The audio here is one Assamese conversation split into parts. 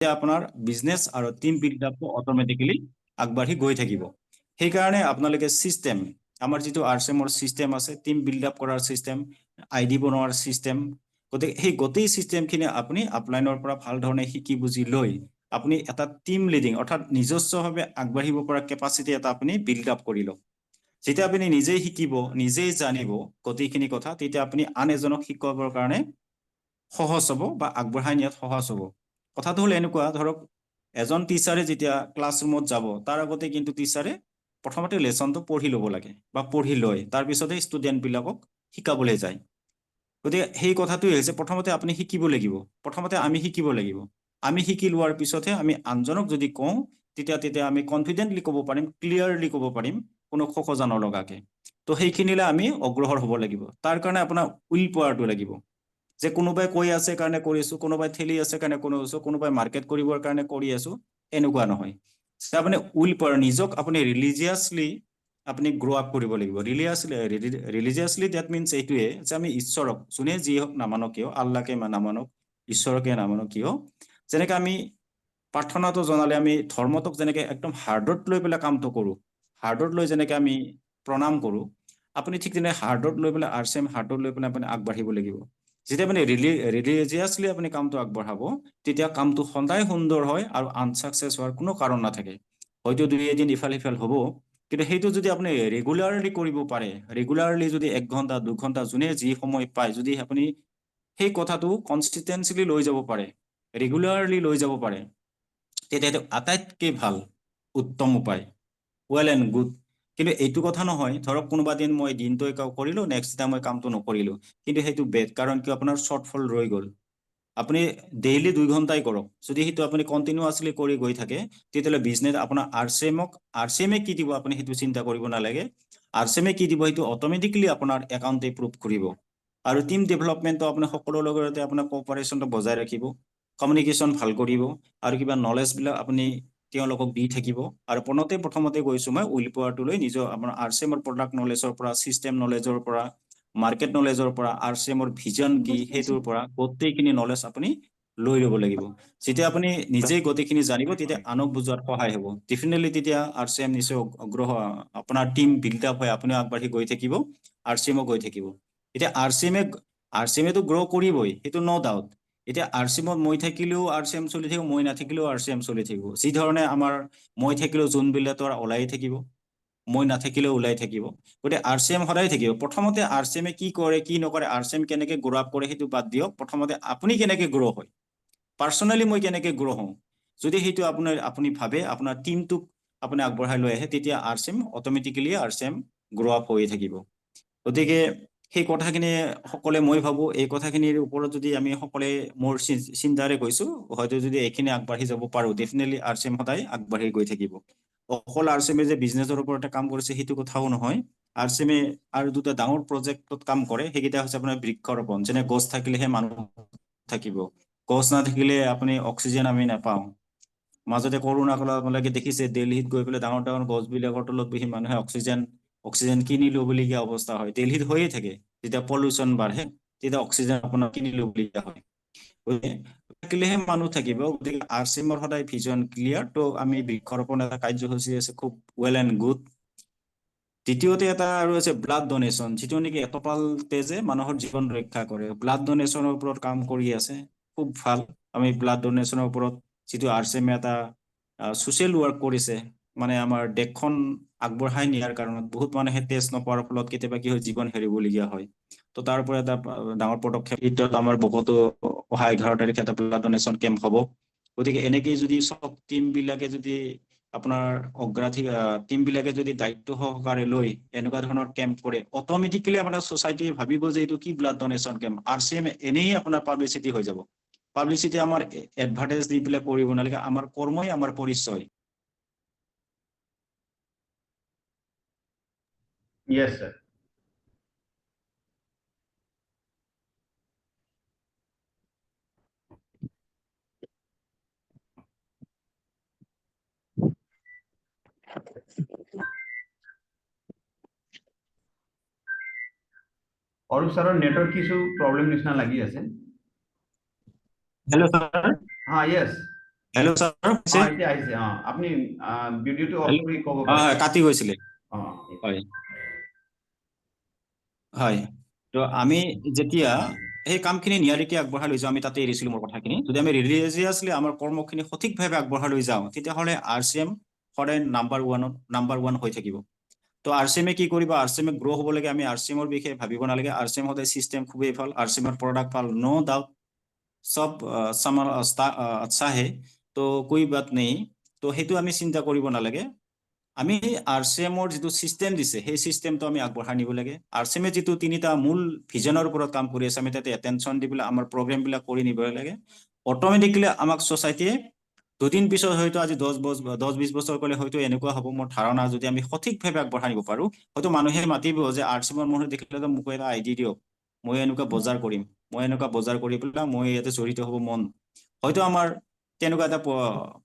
আপোনাৰ বিজনেছ আৰু টিম বিল্ড আপ অট'মেটিকেলি আগবাঢ়ি গৈ থাকিব। সেইকাৰণে আপোনালোকে চিষ্টেম, আমাৰ যিটো আৰচিএমৰ চিষ্টেম আছে, টিম বিল্ড আপ কৰাৰ চিষ্টেম, ID বনোৱাৰ চিষ্টেম, গতিকে সেই গোটেই চিষ্টেমখিনি আপুনি আপলাইনৰ পৰা ভাল ধৰণে শিকি বুজি লৈ আপুনি এটা টিম লিডিং অৰ্থাৎ নিজস্বভাৱে আগবাঢ়িব পৰা কেপাচিটি এটা আপুনি বিল্ড আপ কৰি লওক। যেতিয়া আপুনি নিজেই শিকিব, নিজেই জানিব গোটেইখিনি কথা, তেতিয়া আপুনি আন এজনক শিকাবৰ কাৰণে সহজ হ'ব বা আগবঢ়াই নিয়াত সহজ হ'ব। কথাটো হ'ল এনেকুৱা, ধৰক এজন টিচাৰে যেতিয়া ক্লাছৰুমত যাব, তাৰ আগতে কিন্তু টিচাৰে প্ৰথমতে লেচনটো পঢ়ি ল'ব লাগে বা পঢ়ি লয়, তাৰপিছতহে ষ্টুডেণ্টবিলাকক শিকাবলৈ যায়। গতিকে সেই কথাটোৱে হৈছে, প্ৰথমতে আপুনি শিকিব লাগিব, প্ৰথমতে আমি শিকিব লাগিব। আমি শিকি লোৱাৰ পিছতহে আমি আনজনক যদি কওঁ, তেতিয়া আমি কনফিডেণ্টলি ক'ব পাৰিম, ক্লিয়াৰলি ক'ব পাৰিম, কোনো খোকোজা নলগাকে। তো সেইখিনিলে আমি অগ্ৰসৰ হ'ব লাগিব। তাৰ কাৰণে আপোনাৰ উইল পাৱাৰটো লাগিব, যে কোনোবাই কৈ আছে কাৰণে কৰিছো, কোনোবাই ঠেলি আছে কাৰণে কৰিছো, কোনোবাই মাৰ্কেট কৰিবৰ কাৰণে কৰি আছো, এনেকুৱা নহয়। আপুনি উইল পাৱাৰ, নিজক আপুনি ৰিলিজিয়াছলি আপুনি গ্ৰ' আপ কৰিব লাগিব। ৰিলিজিয়াছলি ডেট মিনছ এইটোৱে যে আমি ঈশ্বৰক, যোনে যি হওক নামানক কিয়, আল্লাহকে নামানক, ঈশ্বৰকে নামানক কিয়, যেনেকে আমি প্ৰাৰ্থনাটো জনালে আমি ধৰ্মটোক যেনেকে একদম হাৰ্ডত লৈ পেলাই কামটো কৰোঁ, হাৰ্ডত লৈ যেনেকে আমি প্ৰণাম কৰোঁ, আপুনি ঠিক তেনেকৈ হাৰ্ডত লৈ পেলাই আৰচিএম হাৰ্ডত লৈ পেলাই আপুনি আগবাঢ়িব লাগিব। যেতিয়া আপুনি ৰিলিজিয়াছলি আপুনি কামটো আগবঢ়াব, তেতিয়া কামটো সদায় সুন্দৰ হয় আৰু আনচাকচেছ হোৱাৰ কোনো কাৰণ নাথাকে। হয়তো দুই এদিন ইফাল সিফাল হ'ব, কিন্তু সেইটো যদি আপুনি ৰেগুলাৰলি কৰিব পাৰে, ৰেগুলাৰলি যদি 1 ঘণ্টা 2 ঘণ্টা যোনে যি সময় পায়, যদি আপুনি সেই কথাটো কনচিষ্টেঞ্চলি লৈ যাব পাৰে, ৰেগুলাৰলি লৈ যাব পাৰে, তেতিয়া এইটো আটাইতকৈ ভাল উত্তম উপায়, ৱেল এণ্ড গুড। কিন্তু এইটো কথা নহয়, ধৰক কোনোবা দিন মই দিনটো কৰিলোঁ, নেক্সট দিনা মই কামটো নকৰিলোঁ, কিন্তু সেইটো বেড। কাৰণ কিয়? আপোনাৰ শ্বৰ্টফল ৰৈ গ'ল। আপুনি ডেইলি 2 ঘণ্টাই কৰক, যদি সেইটো আপুনি কণ্টিনিউৱাছলি কৰি গৈ থাকে, তেতিয়াহ'লে বিজনেছ আপোনাৰ আৰচিএমে কি দিব আপুনি সেইটো চিন্তা কৰিব নালাগে। আৰচিএমে কি দিব সেইটো অট'মেটিকেলি আপোনাৰ একাউণ্টে প্ৰুভ কৰিব। আৰু টিম ডেভেলপমেণ্টটো আপুনি সকলোৰ লগতে আপোনাৰ কোঅপাৰেশ্যনটো বজাই ৰাখিব, কমিউনিকেশ্যন ভাল কৰিব, আৰু কিবা নলেজবিলাক আপুনি তেওঁলোকক দি থাকিব। আৰু প্ৰথমতে গৈছোঁ মই উইল পাৱাৰটো লৈ, নিজৰ আপোনাৰ আৰচিএমৰ প্ৰডাক্ট নলেজৰ পৰা, ছিষ্টেম নলেজৰ পৰা, মাৰ্কেট নলেজৰ পৰা, আৰচিএমৰ ভিজন কি, সেইটোৰ পৰা গোটেইখিনি নলেজ আপুনি লৈ ল'ব লাগিব। যেতিয়া আপুনি নিজেই গোটেইখিনি জানিব, তেতিয়া আনক বুজোৱাত সহায় হ'ব। ডেফিনেটলি তেতিয়া আৰচিএম নিশ্চয় আপোনাৰ টিম বিল্ড আপ হয়, আপুনিও আগবাঢ়ি গৈ থাকিব, আৰচিএমো গৈ থাকিব। এতিয়া আৰচিএমেতো গ্ৰ' কৰিবই, সেইটো ন' ডাউট। এতিয়া আৰচিএমত মই থাকিলেও আৰচিএম চলি থাকিব, মই নাথাকিলেও আৰচিএম চলি থাকিব। যি ধৰণে আমাৰ মই থাকিলেও যোনবিলাকৰ ওলাই থাকিব, মই নাথাকিলেও ওলাই থাকিব। গতিকে আৰচিএম সদায় থাকিব। প্ৰথমতে আৰচিএমে কি কৰে কি নকৰে, আৰচিএম কেনেকে গ্ৰ' আপ কৰে সেইটো বাদ দিয়ক, প্ৰথমতে আপুনি কেনেকে গ্ৰ' হয়, পাৰ্চনেলি মই কেনেকে গ্ৰ' হওঁ, যদি সেইটো আপুনি ভাবে, আপোনাৰ টিমটোক আপুনি আগবঢ়াই লৈ আহে, তেতিয়া আৰচিএম অট'মেটিকেলি আৰচিএম গ্ৰ' আপ হৈয়ে থাকিব। গতিকে সেই কথাখিনি সকলোৱে, মই ভাবোঁ এই কথাখিনিৰ ওপৰত যদি আমি সকলোৱে, মোৰ চিন্তাৰে কৈছোঁ, হয়তো যদি এইখিনি আগবাঢ়ি যাব পাৰোঁ, ডেফিনেটলি আৰচিএম সদায় আগবাঢ়ি গৈ থাকিব। অকল আৰচিএমে যে বিজনেছৰ ওপৰতে কাম কৰিছে সেইটো কথাও নহয়। আৰচিএমে আৰু 2টা ডাঙৰ প্ৰজেক্টত কাম কৰে, সেইকেইটা হৈছে আপোনাৰ বৃক্ষৰোপণ। যেনে গছ থাকিলেহে মানুহ থাকিব, গছ নাথাকিলে আপুনি অক্সিজেন আমি নাপাওঁ। মাজতে কৰোণা কালত আপোনালোকে দেখিছে, দিল্লীত গৈ পেলাই ডাঙৰ ডাঙৰ গছবিলাকৰ তলত বহি মানুহে অক্সিজেন কিনি ল'বলগীয়া অৱস্থা হয়। দিল্লীত হৈয়ে থাকে, যেতিয়া পলিউশ্যন বাঢ়ে, তেতিয়া অক্সিজেন আপোনাৰ কিনি ল'বলগীয়া হয়। থাকিলেহে মানুহ থাকিব। গতিকে আৰচিএমৰ সদায় ভিজন ক্লিয়াৰ। তো আমি বৃক্ষৰোপণ এটা কাৰ্যসূচী আছে, খুব ৱেল এণ্ড গুড। দ্বিতীয়তে এটা আৰু আছে ব্লাড ডনেশ্যন, যিটো নেকি এটপাল তেজে মানুহৰ জীৱন ৰক্ষা কৰে। ব্লাড ডনেশ্যনৰ ওপৰত কাম কৰি আছে, খুব ভাল। আমি ব্লাড ডনেশ্যনৰ ওপৰত যিটো আৰচিএমে এটা ছ'চিয়েল ৱৰ্ক কৰিছে, মানে আমাৰ দেশখন আগবঢ়াই নিয়াৰ কাৰণত বহুত মানুহে তেজ নোপোৱাৰ ফলত কেতিয়াবা কি হয়, জীৱন হেৰিবলগীয়া হয়। তো তাৰ পৰা এটা ডাঙৰ পদক্ষেপ, এতিয়াত আমাৰ বহুতো 11 তাৰিখে এটা ব্লাড ডনেশ্যন কেম্প হ'ব। গতিকে এনেকেই যদি চব টিমবিলাকে যদি আপোনাৰ টিমবিলাকে যদি দায়িত্ব সহকাৰে লৈ এনেকুৱা ধৰণৰ কেম্প কৰে, অট'মেটিকেলি আপোনাৰ ছ'চাইটিয়ে ভাবিব যে এইটো কি ব্লাড ডনেশ্যন কেম্প, আৰচিএম এনেই আপোনাৰ পাব্লিচিটি হৈ যাব। পাব্লিচিটি আমাৰ এডভাৰ্টাইজ দি পেলাই কৰিব নালাগে, আমাৰ কৰ্মই আমাৰ পৰিচয়। Yes, sir. অৰূপ স্যাৰেৰ নেটওয়াৰ্ক কিছু প্ৰবলেম নিচিনা লাগি আছে। Hello' sir. হ্যাঁ, ইয়েস। হেল্ল' ছাৰ হৈছে? এতিয়া আহিছে আপুনি ভিডিঅ'টো অফ হেল্ল' কৰি ক'ব পাৰে হয় কাটি গৈছিলে। অ হয় হয়, তো আমি যেতিয়া সেই কামখিনি নিয়াৰিকৈ আগবঢ়াই লৈ যাওঁ, আমি তাতে এৰিছিলো মোৰ কথাখিনি, যদি আমি ৰিলিজিয়াছলি আমাৰ কৰ্মখিনি সঠিকভাৱে আগবঢ়াই লৈ যাওঁ, তেতিয়াহ'লে RCM সদায় নাম্বাৰ ওৱান হৈ থাকিব। তো RCM কি কৰিব, RCM গ্ৰ' হ'ব লাগে, আমি RCM বিষয়ে ভাবিব নালাগে। RCM সদায় চিষ্টেম খুবেই ভাল, RCM প্ৰডাক্ট ভাল, ন' ডাউট, সব সামাল আচ্ছা হে, তো কোই বাত নেই। তো সেইটো আমি চিন্তা কৰিব নালাগে। আমি RCM যিটো চিষ্টেম দিছে, সেই চিষ্টেমটো আমি আগবঢ়াই নিব লাগে। RCM যিটো তিনিটা মূল ভিজনৰ ওপৰত কাম কৰি আছে, আমি তাতে এটেনশ্যন দি পেলাই আমাৰ প্ৰগ্ৰেমবিলাক কৰি নিব লাগে। অট'মেটিকেলি আমাক ছ'চাইটিয়ে দুদিন পিছত হয়তো আজি 10-20 বছৰ গ'লে হয়তো এনেকুৱা হ'ব মোৰ ধাৰণা, যদি আমি সঠিকভাৱে আগবঢ়াই নিব পাৰোঁ, হয়তো মানুহে মাতিব যে RCM মানুহ দেখিলে মোক এটা ID দিয়ক, মই এনেকুৱা বজাৰ কৰিম, মই এনেকুৱা বজাৰ কৰি পেলাই মই ইয়াতে জড়িত হ'ব মন। হয়তো আমাৰ তেনেকুৱা এটা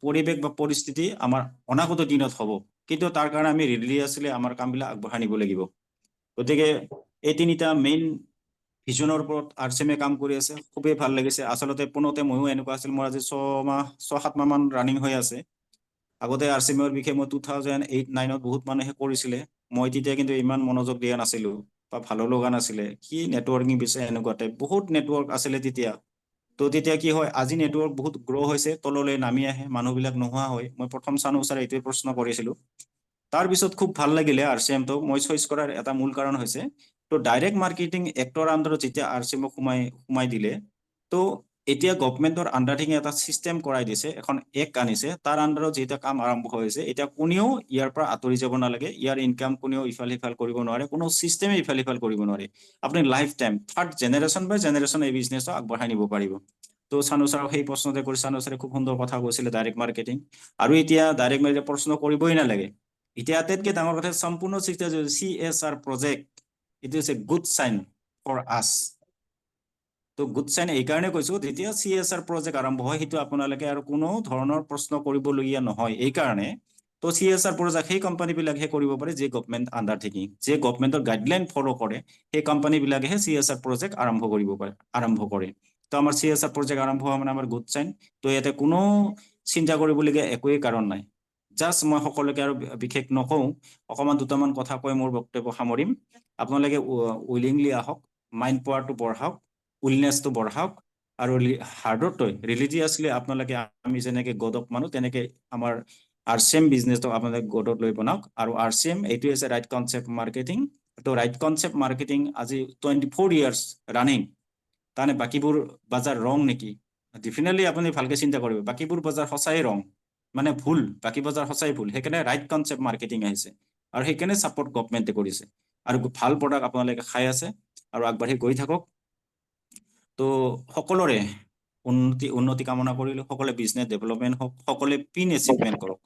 পৰিৱেশ বা পৰিস্থিতি আমাৰ অনাগত দিনত হ'ব, কিন্তু তাৰ কাৰণে আমি ৰিলিজিয়াছলি আমাৰ কামবিলাক আগবঢ়াই নিব লাগিব। গতিকে এই তিনিটা মেইন ভিজনৰ ওপৰত RCM কাম কৰি আছে, খুবেই ভাল লাগিছে। আচলতে পোনতে ময়ো এনেকুৱা আছিল, মোৰ আজি 6-7 মাহ মান ৰানিং হৈ আছে। আগতে RCM বিষয়ে মই 2008-9ত বহুত মানুহে কৰিছিলে, মই তেতিয়া কিন্তু ইমান মনোযোগ দিয়া নাছিলোঁ বা ভালো লগা নাছিলে, কি নেটৱৰ্কিং বিচাৰে এনেকুৱা টাইপ, বহুত নেটৱৰ্ক আছিলে তেতিয়া। তো তেতিয়া কি হয়, আজি নেটৱৰ্ক বহুত গ্ৰ' হৈছে, তললৈ নামি আহে, মানুহবিলাক নোহোৱা হয়। মই প্ৰথম চানু ছাৰ এইটোৱে প্ৰশ্ন কৰিছিলোঁ। তাৰপিছত খুব ভাল লাগিলে RCMটো মই চইচ কৰাৰ এটা মূল কাৰণ হৈছে, তো ডাইৰেক্ট মাৰ্কেটিং এক্টৰ আণ্ডাৰত যেতিয়া RCMক সোমাই দিলে, তো এতিয়া গভমেণ্টৰ আণ্ডাৰটেকিং এটা চিষ্টেম কৰাই দিছে, এখন আনিছে, তাৰ আণ্ডাৰত যেতিয়া কাম আৰম্ভ হৈছে, এতিয়া কোনেও ইয়াৰ পৰা আঁতৰি যাব নালাগে। ইয়াৰ ইনকাম কোনেও ইফাল সিফাল কৰিব নোৱাৰে, কোনো চিষ্টেমে ইফাল সিফাল কৰিব নোৱাৰে। আপুনি লাইফ টাইম থাৰ্ড জেনেৰেশ্যন বাই জেনেৰেশ্যন এই বিজনেছক আগবঢ়াই নিব পাৰিব। তো চানু ছাৰক সেই প্ৰশ্নতে কৰি চানু ছাৰে খুব সুন্দৰ কথা কৈছিলে ডাইৰেক্ট মাৰ্কেটিং। আৰু এতিয়া ডাইৰেক্ট মাৰ্কেটিং প্ৰশ্ন কৰিবই নালাগে। এতিয়া আটাইতকৈ ডাঙৰ কথা, সম্পূৰ্ণ CSR project, it is a good sign for us. So good sign এইকাৰণে কৈছোঁ, যেতিয়া CSR প্ৰজেক্ট আৰম্ভ হয়, সেইটো আপোনালোকে আৰু কোনো ধৰণৰ প্ৰশ্ন কৰিবলগীয়া নহয়। এইকাৰণে তো CSR প্ৰজেক্ট সেই কোম্পানীবিলাকহে কৰিব পাৰে যে গভমেণ্ট আণ্ডাৰটেকিং, যে গভমেণ্টৰ গাইডলাইন ফ'ল' কৰে, সেই কোম্পানীবিলাকেহে CSR প্ৰজেক্ট আৰম্ভ কৰে। তো আমাৰ CSR প্ৰজেক্ট আৰম্ভ হোৱা মানে আমাৰ গুড চাইন। তো ইয়াতে কোনো চিন্তা কৰিবলগীয়া একোৱেই কাৰণ নাই। জাষ্ট মই সকলোকে আৰু বিশেষ নকওঁ, অকণমান দুটামান কথা কৈ মোৰ বক্তব্য সামৰিম। আপোনালোকে উইলিংলি আহক, মাইণ্ড পাৱাৰটো বঢ়াওক, উইলনেছটো বঢ়াওক, আৰু হাৰ্ডতকৈ ৰিলিজিয়াছলি আপোনালোকে, আমি যেনেকৈ গডক মানো, তেনেকৈ আমাৰ RCM বিজনেছক আপোনালোকে গডত লৈ বনাওক। আৰু RCM এইটোৱে হৈছে ৰাইট কনচেপ্ট মাৰ্কেটিং। তো ৰাইট কনচেপ্ট মাৰ্কেটিং আজি 24 ইয়াৰ্ছ ৰানিং। তাৰমানে বাকীবোৰ বজাৰ ৰং নেকি? ডেফিনেটলি আপুনি ভালকৈ চিন্তা কৰিব, বাকীবোৰ বজাৰ সঁচাই ৰং, মানে ভুল, বাকী বজাৰ সঁচাই ভুল। সেইকাৰণে ৰাইট কনচেপ্ট মাৰ্কেটিং আহিছে, আৰু সেইকাৰণে ছাপৰ্ট গভমেণ্টে কৰিছে। আৰু ভাল প্ৰডাক্ট আপোনালোকে খাই আছে আৰু আগবাঢ়ি গৈ থাকক। তো সকলোৰে উন্নতি কামনা কৰিলোঁ। সকলোৱে বিজনেছ ডেভেলপমেণ্ট হওক, সকলোৱে পিন এচিভমেণ্ট কৰক।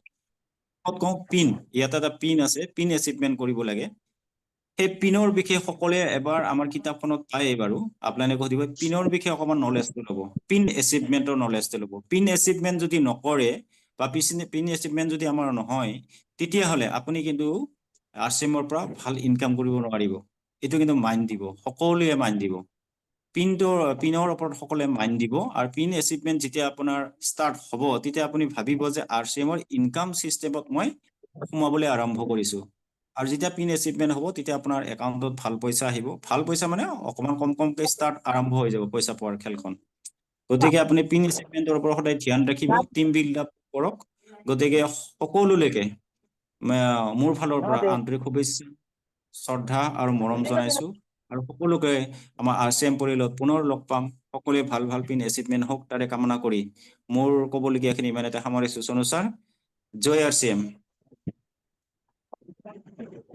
কওঁ পিন, ইয়াতে এটা পিন আছে, পিন এচিভমেণ্ট কৰিব লাগে। সেই পিনৰ বিষয়ে সকলোৱে এবাৰ আমাৰ কিতাপখনত পায় বাৰু, আপোনালোকে সুধিব পিনৰ বিষয়ে অকণমান নলেজটো ল'ব, পিন এচিভমেণ্টৰ নলেজটো ল'ব। পিন এচিভমেণ্ট যদি নকৰে বা পিন এচিভমেণ্ট যদি আমাৰ নহয়, তেতিয়াহ'লে আপুনি কিন্তু RCMৰ পৰা ভাল ইনকাম কৰিব নোৱাৰিব। এইটো কিন্তু মাইণ্ড দিব, সকলোৱে মাইণ্ড দিব। পিনৰ ওপৰত সকলোৱে মাইণ্ড দিব। আৰু পিন এচিভমেণ্ট যেতিয়া আপোনাৰ ষ্টাৰ্ট হ'ব, তেতিয়া আপুনি ভাবিব যে RCMৰ ইনকাম চিষ্টেমত মই সোমাবলৈ আৰম্ভ কৰিছোঁ। আৰু যেতিয়া পিন এচিভমেণ্ট হ'ব, তেতিয়া আপোনাৰ একাউণ্টত ভাল পইচা আহিব। ভাল পইচা মানে অকণমান কমকৈ ষ্টাৰ্ট আৰম্ভ হৈ যাব পইচা পোৱাৰ খেলখন। গতিকে আপুনি পিন এচিভমেণ্টৰ ওপৰত সদায় ধ্যান ৰাখিব, টিম বিল্ড আপ কৰক। গতিকে সকলোলৈকে মোৰ ফালৰ পৰা আন্তৰিক শুভেচ্ছা, শ্ৰদ্ধা আৰু মৰম জনাইছোঁ। আৰু সকলোকে আমাৰ RCM পৰিয়ালত পুনৰ লগ পাম। সকলোৱে ভাল ভাল পিন এচিভমেণ্ট হওক, তাৰে কামনা কৰি মোৰ ক'বলগীয়াখিনি ইমানতে সামৰিছোঁ। চনু ছাৰ, জয় RCM।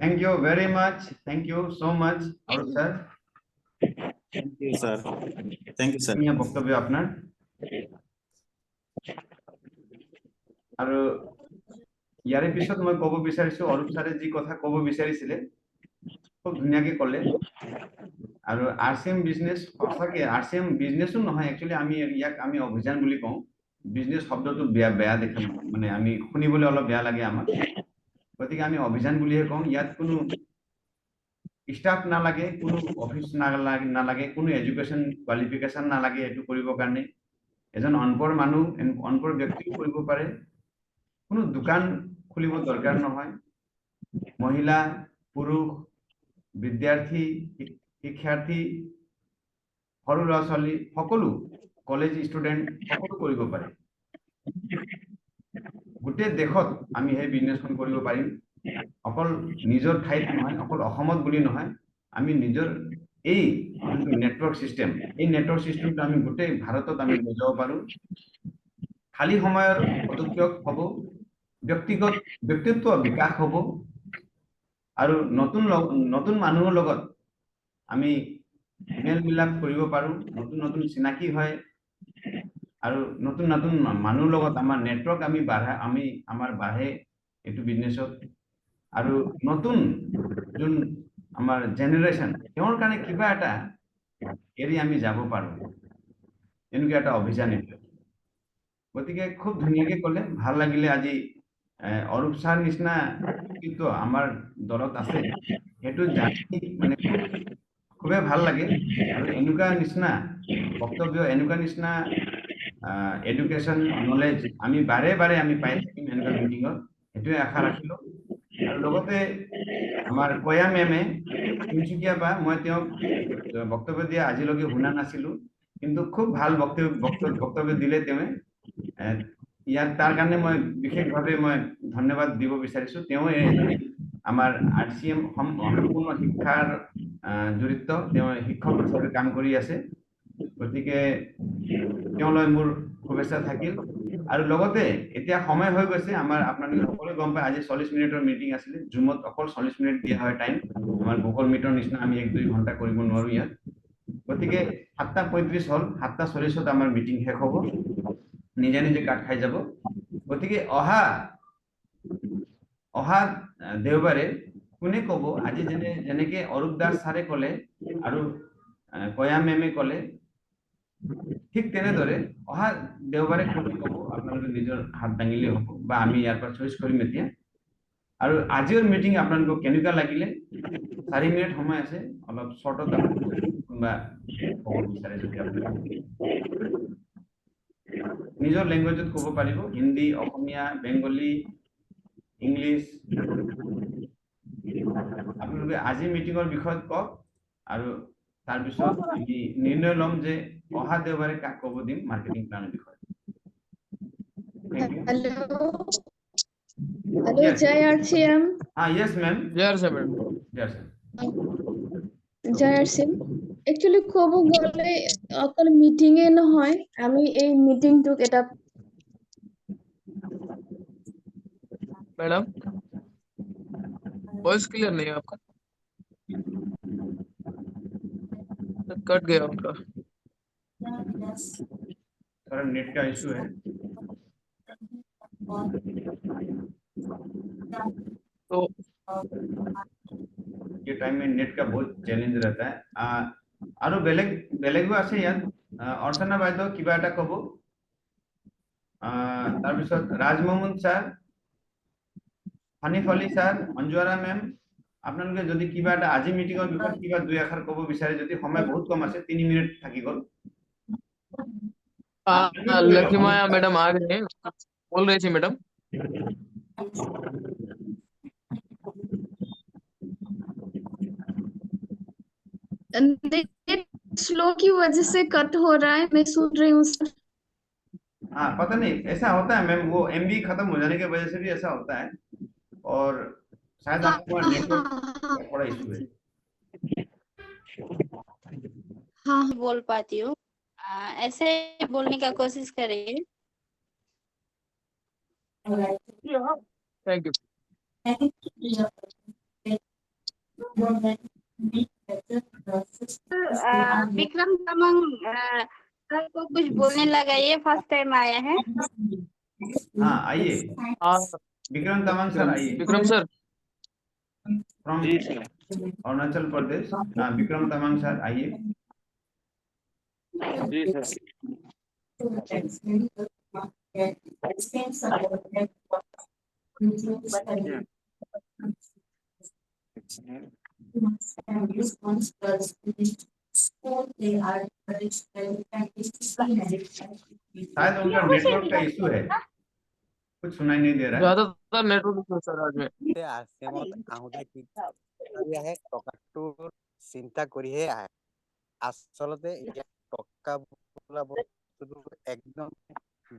Thank you very much. Thank you so much, Arup sir. Thank you, sir. Thank you, sir. ধুনীয়া বক্তব্য আপোনাৰ। আৰু ইয়াৰে পিছত মই ক'ব বিচাৰিছোঁ, অৰূপ ছাৰে যি কথা ক'ব বিচাৰিছিলে খুব ধুনীয়াকৈ ক'লে। আৰু RCM বিজনেছ সঁচাকৈ RCM বিজনেছো নহয়, একচুৱেলি ইয়াক আমি অভিযান বুলি কওঁ। বিজনেছ শব্দটো বেয়া দেখা, মানে আমি শুনিবলৈ অলপ বেয়া লাগে আমাক। গতিকে আমি অভিযান বুলিহে কওঁ। ইয়াত কোনো ষ্টাফ নালাগে, কোনো অফিচ নালাগে, কোনো এডুকেশ্যন কোৱালিফিকেশ্যন নালাগে এইটো কৰিবৰ কাৰণে। এজন অনপঢ় মানুহ অনপঢ় ব্যক্তিও কৰিব পাৰে কোনো দোকান খুলিব দৰকাৰ নহয় মহিলা পুৰুষ বিদ্যাৰ্থী শিক্ষাৰ্থী সৰু ল'ৰা ছোৱালী সকলো কলেজ ষ্টুডেন্ট সকলো কৰিব পাৰে গোটেই দেশত আমি এই বিজনেছখন কৰিব পাৰিম অকল নিজৰ ঠাইত নহয় অকল অসমত বুলি নহয় আমি নিজৰ এই নেটৱৰ্ক সিস্টেম এই নেটৱৰ্ক সিস্টেমটো আমি গোটেই ভাৰতত আমি লৈ যাব পাৰো খালি সময়ৰ সদুপয়োগ হ'ব ব্যক্তিত্ব বিকাশ হ'ব আৰু নতুন মানুহৰ লগত আমি মেল মিলাপ কৰিব পাৰো নতুন চিনাকি হয় আৰু নতুন মানুহৰ লগত আমাৰ নেটৱৰ্ক আমি আমাৰ বাঢ়ে এইটো বিজনেছত আৰু নতুন যোন আমাৰ জেনাৰেশন তেওঁৰ কাৰণে কিবা এটা এৰি আমি যাব পাৰো এনেকুৱা এটা অভিযান এইটো গতিকে খুব ধুনীয়াকে ক'লে ভাল লাগিলে আজি অৰূপ ছাৰ নিচিনা কিন্তু আমাৰ দলত আছে সেইটো জানি মানে খুবেই ভাল লাগে আৰু এনেকুৱা নিচিনা বক্তব্য এনেকুৱা নিচিনা এডুকেশ্যন নলেজ আমি বাৰে বাৰে আমি পাই থাকিম এনেকুৱা মিটিঙত সেইটোৱে আশা ৰাখিলো আৰু লগতে আমাৰ কয়া মেমে তিনিচুকীয়া বা মই তেওঁক বক্তব্য দিয়া আজিলৈকে শুনা নাছিলো কিন্তু খুব ভাল বক্তব্য দিলে তেওঁ ইয়াৰ তাৰ কাৰণে মই বিশেষভাৱে মই ধন্যবাদ দিব বিচাৰিছো তেওঁ এজনী আমাৰ RCM সম্পূৰ্ণ শিক্ষাৰ জড়িত তেওঁ শিক্ষক হিচাপে কাম কৰি আছে গতিকে তেওঁলৈ মোৰ শুভেচ্ছা থাকিল আৰু লগতে এতিয়া সময় হৈ গৈছে আমাৰ আপোনালোকে সকলোৱে গম পায় আজি 40 মিনিটৰ মিটিং আছিল জুমত অকল 40 মিনিট দিয়া হয় টাইম আমাৰ গুগল মিটৰ নিচিনা আমি 1-2 ঘণ্টা কৰিব নোৱাৰো ইয়াত গতিকে 7:35 হল 7:40ত আমাৰ মিটিং শেষ হ'ব নিজে কাট খাই যাব গতিকে অহা দেওবাৰে কোনে ক'ব আজি যেনেকে অৰূপ দাস ছাৰে ক'লে আৰু কয়া মেমে ক'লে ঠিক তেনেদৰে অহা দেওবাৰে কোনে ক'ব আপোনালোকে নিজৰ হাত দাঙিলে হ'ব বা আমি ইয়াৰ পৰা চইচ কৰিম এতিয়া আৰু আজিৰ মিটিং আপোনালোকক কেনেকুৱা লাগিলে 4 মিনিট সময় আছে অলপ শৰ্টত কোনোবা ক'ব বিচাৰে যদি আপোনালোকে নিজৰ ল্যাঙ্গুৱেজত ক'ব পাৰিব হিন্দী অসমীয়া বেংগলী ইংলিছ আপোনালোকে আজি মিটিঙৰ বিষয়ত কওক আৰু তাৰ পিছত আমি নিৰ্ণয় ল'ম যে অহা দেওবাৰে কাক ক'ব দিম মাৰ্কেটিং প্লানৰ বিষয়ে Hello, Jai RCM. Yes ma'am. Yes, sir. Yes sir. Jai RCM. Actually, ক'ব গ'লে অকল মিটিং এ নহয় আমি এই মিটিংটোক এটা मैडम वॉइस क्लियर नहीं है आपका कट गया उनका थोड़ा नेट का इशू है तो ये टाइम में नेट का बहुत चैलेंज रहता है আৰু বেলেগো আছে ইয়াত অৰ্চনা বাইদেউ কিবা এটা ক'ব তাৰ পিছত Rajmohan sir Hanif Ali sir Anjuwara ma'am আপোনালোকে যদি কিবা এটা আজি মিটিঙৰ বিষয়ত কিবা দুই আখৰ ক'ব বিচাৰে যদি সময় বহুত কম আছে 3 মিনিট থাকি গ'ল लकी माया मैडम आ गए हैं बोल रही थी मैडम नेट स्लो की वजह से कट हो रहा है मैं सुन रही हूँ सर हाँ पता नहीं ऐसा होता है मैम वो MB खत्म हो जाने की वजह से भी ऐसा होता है और शायद आपको नेटवर्क थोड़ा इशू है हाँ बोल पाती हूँ ऐसे बोलने का कोशिश करिए thank you Vikram Tamang sir को कुछ बोलने लगा ये फर्स्ट टाइम आया है हाँ आइए हाँ विक्रम तमंग सर आइए Vikram sir from Arunachal Pradesh Vikram Tamang sir आइए जी सर शायद उनका नेटवर्क का इशू है, कुछ सुनाई नहीं दे रहा है। ज्यादातर नेटवर्क इशू है सर आज में। আৰচিএমত আহোঁতে কি কৰি আহে, টকাটোৰ চিন্তা কৰিহে আহে। আচলতে ইয়াত টকা বোলা বস্তুটো একদম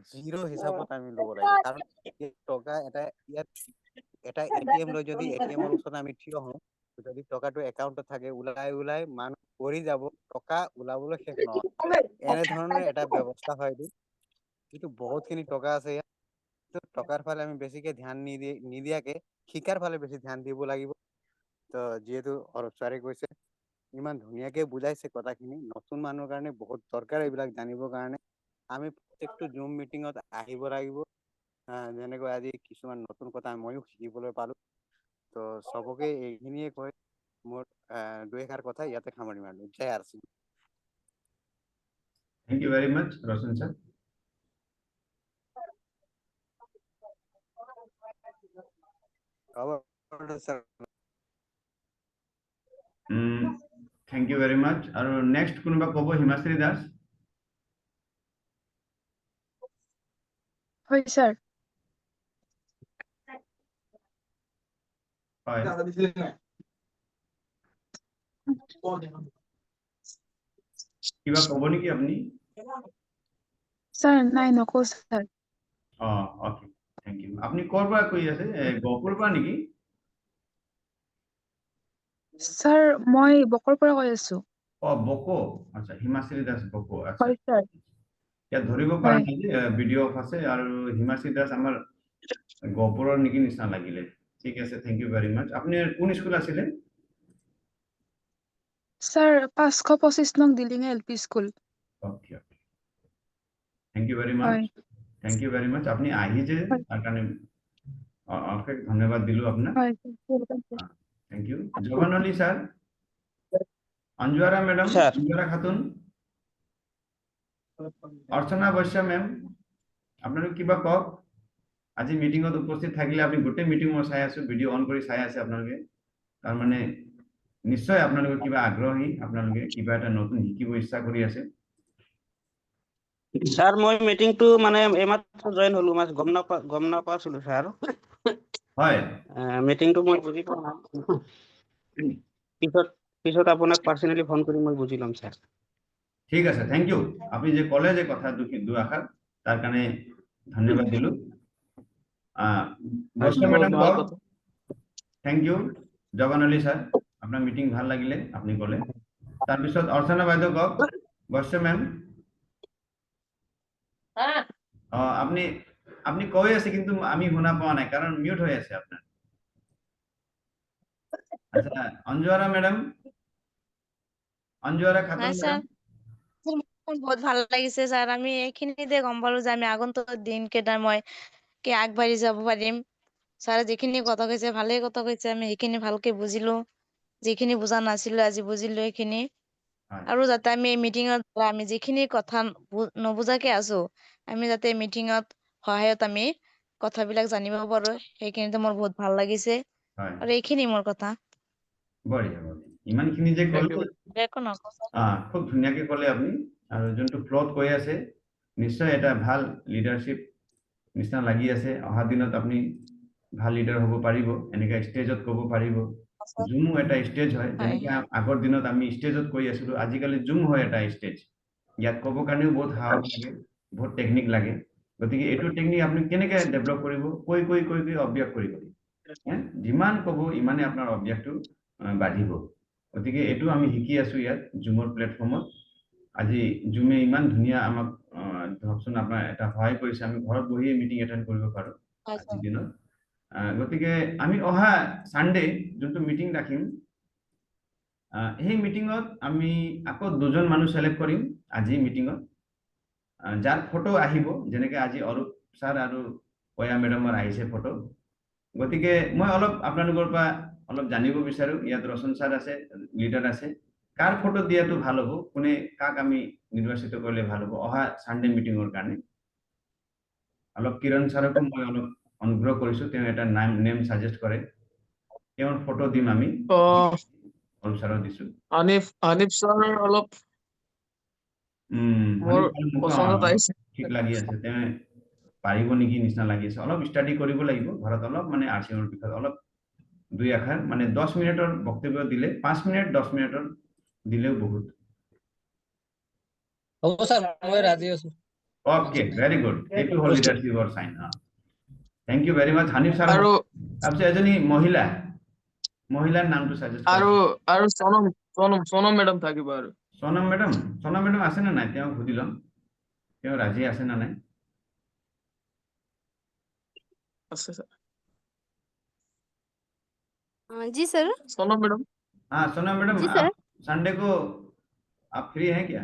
জিৰ' হিচাপত আমি ল'ব লাগে, কাৰণ এই টকা ইয়াত এটা এটিএম লৈ যদি এটিএমৰ ওচৰত আমি থিয় হওঁ, যদি টকাটো একাউণ্টত থাকে, ওলাই মানুহ পৰি যাব, টকা ওলাবলৈ শেষ নহয়। এনেধৰণৰ এটা ব্যৱস্থা হয় এইটো। কিন্তু বহুতখিনি টকা আছে ইয়াত, টকাৰ ফালে আমি বেছিকে ধ্যান নিদিয়াকে শিকাৰ ফালে বেছি ধ্যান দিব লাগিব। তো যিহেতু অৰূপ ছাৰে কৈছে, ইমান ধুনীয়াকে বুজাইছে কথাখিনি, নতুন মানুহৰ কাৰণে বহুত দৰকাৰ এইবিলাক জানিবৰ কাৰণে। আমি প্ৰত্যেকটো জুম মিটিঙত আহিব লাগিব। যেনেকৈ আজি কিছুমান নতুন কথা ময়ো শিকিবলৈ পালোঁ। তো চবকে এইখিনিয়ে কৈ মোৰ দুই এষাৰ কথা ইয়াতে সামৰি মাৰিলোঁ। জয় RCM. Thank you very much Roshan sir. Thank you very much. और नेक्स्ट कोनबा कब हिमाश्री दास? হয় স্যার। হয়, কিবা কব নেকি আপনি? স্যার নাই নকওঁ স্যার। Okay, thank U. আপনি ক'ৰ পৰা কৈ আছে? গহপুৰৰ পৰা নেকি? স্যাৰ মই বকৰ পৰা কৈ আছো। বকো, আচ্ছা, হিমাশ্ৰী দাস বকো, আচ্ছা। হয় স্যাৰ। ইয়াত ধৰিব পৰা নাই যে ভিডিঅ' অফ আছে, আৰু হিমাশ্ৰী দাস আমাৰ গহপুৰৰ নেকি নিচিনা লাগিলে। ঠিক আছে, থেংক ইউ ভেৰি মাচ। আপুনি কোন স্কুল আছিলে? স্যাৰ 525 নং দিলিঙে LP school. Okay, thank you very much. হয়। Thank you very much. আপনি আহিছে হয়। তাৰ কাৰণে অশেষ ধন্যবাদ দিলো আপোনাক। হয় thank you. Jaban Ali sir, Anjuara madam, sir. Anjuara Khatun, Archana Baishya ma'am, আপনারা কিবা কক? আজি মিটিংত উপস্থিত থাকিলে আপনি গোটেই মিটিং মই চাই আছো, ভিডিঅ' অন কৰি চাই আছে আপোনালোকে। তাৰ মানে নিশ্চয় আপোনালোকে কিবা আগ্ৰহী, আপোনালোকে কিবা এটা নতুন শিকিব ইচ্ছা কৰি আছে। স্যাৰ মই মিটিংটো মানে এইমাত্ৰ জইন হলো, মানে গম নাপাছিলো স্যাৰ। হয়, মিটিংটো মই বুজি পোৱা নাই। পিছত আপোনাক পাৰ্চনেলি ফোন কৰি মই বুজি ল'ম স্যাৰ। ঠিক আছে, থেংক ইউ। আপনি যে কলে যে কথা দুআষাৰ, তাৰ কাৰণে ধন্যবাদ দিলো। বৈশ্য ম্যাডাম ভাল কক? কথা। Thank you. Jaban Ali sir, আপনার মিটিং ভাল লাগিলে আপনি কলে। তাৰপিছত অৰ্চনা বাইদেউ কক? বৈশ্য মেম? আপনি কৈ আছে কিন্তু আমি শুনা পোৱা নাই, কাৰণ মিউট হৈ আছে আপনাৰ। আচ্ছা, অঞ্জুয়াৰা ম্যাডাম, অঞ্জুয়াৰা খাতুন হ্যাঁ স্যাৰ, ম্যাডাম? মোৰ বহুত ভাল লাগিছে স্যাৰ। আমি এইখিনিতে গম পালো যে আমি আগন্তুক দিনকেইটাৰ মই আগবাঢ়ি যাব পাৰিম। ছাৰে যিখিনি কথা কৈছে ভালেই কথা কৈছে, আমি সেইখিনি ভালকে বুজিলো। যিখিনি বুজা নাছিলো আজি বুজিলো সেইখিনি। হয়, আৰু যাতে আমি এই মিটিঙত আমি যিখিনি কথা নবুজাকে আছো, আমি যাতে মিটিঙত সহায়ত আমি কথাবিলাক জানিব পাৰো, সেইখিনিতে মোৰ বহুত ভাল লাগিছে। হয়, আৰু এইখিনি মোৰ কথা। বঢ়িয়া বঢ়িয়া। ইমানখিনি যে Thank you. কলে, একো নকওঁ স্যাৰ। খুব ধুনীয়াকে কলে আপুনি, আৰু যোনটো ফ্ল'ত কৈ আছে নিশ্চয় এটা ভাল লিডাৰশ্বিপ নিচিনা লাগি আছে। অহা দিনত আপুনি ভাল লিডাৰ হ'ব পাৰিব, এনেকা ষ্টেজত ক'ব পাৰিব। জুমো এটা ষ্টেজ হয়, যেনেকে আগৰ দিনত আমি ষ্টেজত কৈ আছিলো, আজিকালি জুম হয় এটা ষ্টেজ। ইয়াত ক'ব কাৰণেও বহুত সাহস লাগে, বহুত টেকনিক লাগে। গতিকে এইটো টেকনিক আপুনি কেনেকে ডেভেলপ কৰিব? কৈ অভ্যাস কৰিব। যিমান ক'ব ইমানে আপোনাৰ অভ্যাসটো বাঢ়িব। গতিকে এইটো আমি শিকি আছো ইয়াত জুমৰ প্লেটফৰ্মত। আজি জুমে ইমান ধুনীয়া আমাক ধৰকচোন আপোনাৰ এটা সহায় কৰিছে, আমি ঘৰত বহিয়ে মিটিং এটেণ্ড কৰিব পাৰো আজিৰ দিনত। গতিকে আমি অহা সানডে যোনটো মিটিং ৰাখিম, সেই মিটিঙত আমি আকৌ দুজন মানুহ সিলেক্ট কৰিম আজি মিটিঙত, যাৰ ফটো আহিব, যেনেকে আজি অৰূপ ছাৰ আৰু পয়া মেডামৰ আহিছে ফটো। গতিকে মই অলপ আপোনালোকৰ পৰা অলপ জানিব বিচাৰো, ইয়াত ৰচন ছাৰ আছে, লিডাৰ আছে, কাৰ ফটো দিয়াটো ভাল হ'ব, কোনে কাক আমি নিৰ্বাচিত কৰিলে ভাল হ'ব অহা সানডে মিটিঙৰ কাৰণে। অলপ কিৰণ ছাৰকো মই অলপ অনুগ্ৰহ কৰিছো, তেওঁ এটা নেম সাজেষ্ট কৰে, তেওঁৰ ফটো দিম আমি। অৰূপ ছাৰক দিছো। আনিফ ছাৰ অলপ মোৰ পছন্দত আহিছে। ঠিক লাগি আছে তেওঁ পাৰিব নেকি নিচিনা লাগি আছে অলপ ষ্টাডি কৰিব লাগিব ঘৰত অলপ মানে আৰচিএমৰ বিষয়ে অলপ দুই আখৰ মানে 10 মিনিটৰ বক্তব্য দিলে 5 মিনিট 10 মিনিটৰ দিলেও বহুত হ'ব স্যাৰ মই ৰাজি আছো ওকে ভেৰি গুড এইটো হল লিডাৰশ্বিপৰ sign thank you very much Hanif sir আৰু তাৰপিছত এজনী মহিলাৰ নামটো সাজেষ্ট আৰু আৰু সোনম মেডাম থাকিব আৰু সোনম মেডাম আছে না নাই তেওঁ সুধি লম তেওঁ ৰাজি আছে না নাই আছে স্যার जी सर सोनम मैडम हाँ सोनम मैडम जी आप सर संडे को आप फ्री हैं क्या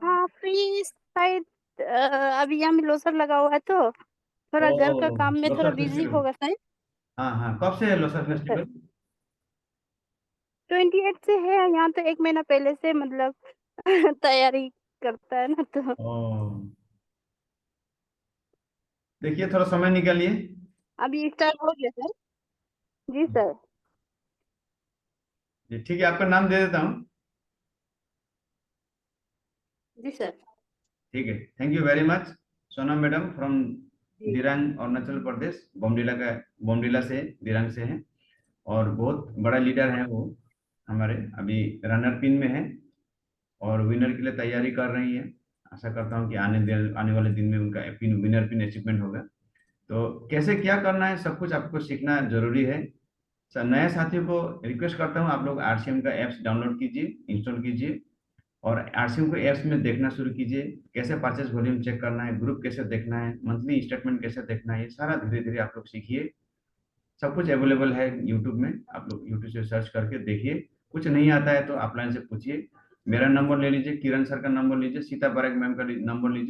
हाँ फ्री शायद अभी यहाँ में लोसर लगा हुआ है तो थोड़ा घर का ओ, काम में थोड़ा लोसर बिजी फेस्टिवल होगा शायद हाँ कब से है लोसर फेस्टिवल 28 से है यहाँ तो 1 महीना पहले से मतलब तैयारी करता है ना तो देखिए थोड़ा समय निकालिए अभी स्टार्ट हो गया सर जी सर जी ठीक है आपका नाम दे देता हूँ जी सर ठीक है thank you very much Sonam madam from Dirang Arunachal Pradesh Bomdila से दिरांग से हैं और बहुत बड़ा लीडर है वो हमारे अभी रनर पिन में है और विनर के लिए तैयारी कर रही है आशा करता हूँ कि आने वाले दिन में उनका विनर पिन अचीवमेंट होगा तो कैसे क्या करना है सब कुछ आपको सीखना जरूरी है नए साथियों को रिक्वेस्ट करता हूँ आप लोग आरसीएम का एप्स डाउनलोड कीजिए इंस्टॉल कीजिए और आरसीएम को एप्स में देखना शुरू कीजिए कैसे परचेज वॉल्यूम चेक करना है ग्रुप कैसे देखना है मंथली स्टेटमेंट कैसे देखना है ये सारा धीरे धीरे आप लोग सीखिए सब कुछ अवेलेबल है यूट्यूब में आप लोग यूट्यूब से सर्च करके देखिए कुछ नहीं आता है तो ऑफलाइन से पूछिए मेरा नंबर ले लीजिए किरण सर का नंबर लीजिए सीता बारेक मैम का नंबर लीजिए